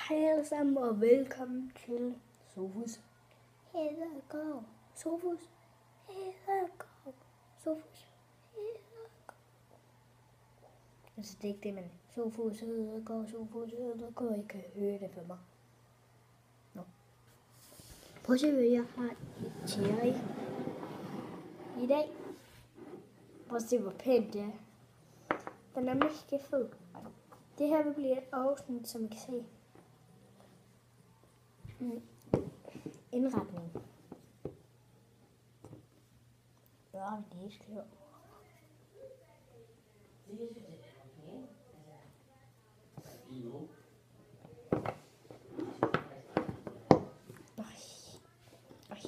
Hej alle sammen og velkommen til Sofus Hædergaard. Sofus Hædergaard. Sofus Hædergaard. Altså det er ikke det, men Sofus Hædergaard. I kan høre det for mig. Nå. Prøv at se, hvad jeg har til jer i dag. Prøv at se, hvor pænt det er. Den er mega fed. Det her vil blive et afsnit, som I kan se. Indretning. Hvad har vi lige skrevet?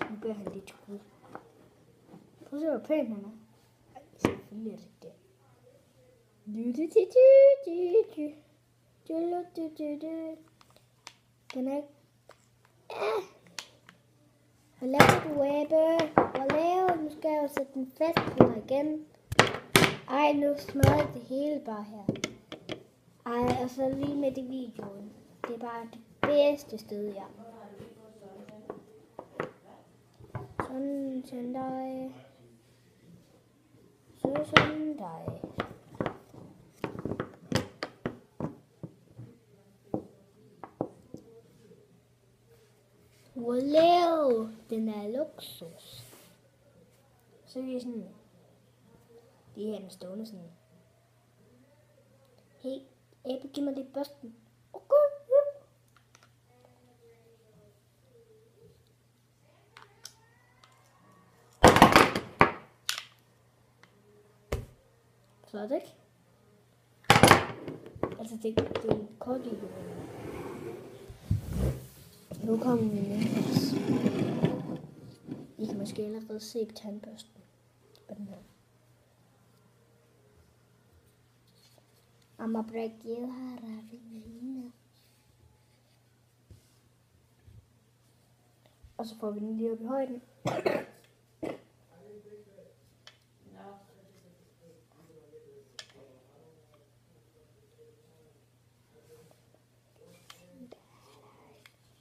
Nu gør han lidt skud. Prøv at se, hvor pænt han er. Ej, selvfølgelig er det det. Den er ikke... Hvad laver du, Abe? Hvad laver du? Nu skal jeg jo sætte den fast på mig igen. Ej, nu smadrer det hele bare her. Ej, og så lige med i videoen. Det er bare det bedste sted, ja. Sådan dig. Sådan dig. Wow, den er luksus. Så er vi sådan, de her stående sådan. Hey, Abe, giv mig lidt børsten. Okay. Flot, ikke? Altså, det er en kort video. Nu kommer vi med. I kan måske allerede se på tandbørsten. På den her. Amma brækker her fine. Og så får vi den lige op i højden.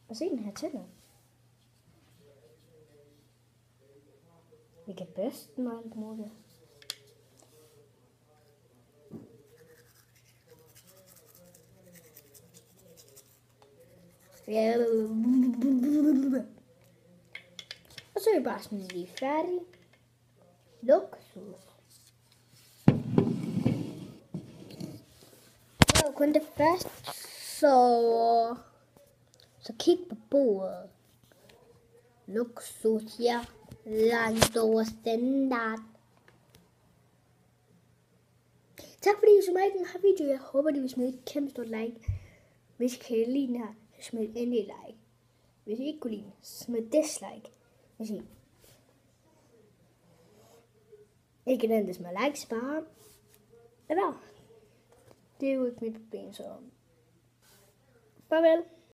Og se den her tænder. Vi kan børste den og alt muligt. Og så er vi bare sådan lige færdig. Luksus. Det var kun det første, så kig på bordet. Luksus, ja. Langt over standard. Tak fordi I så meget i den her video. Jeg håber, I vil smide et kæmpe stort like. Hvis I kan lide den her, så smid endelig like. Hvis I ikke kunne lide den, så smid dislike. Hvis I ikke den, der smider likes bare. Eller? Det er jo ikke mit problem, så farvel.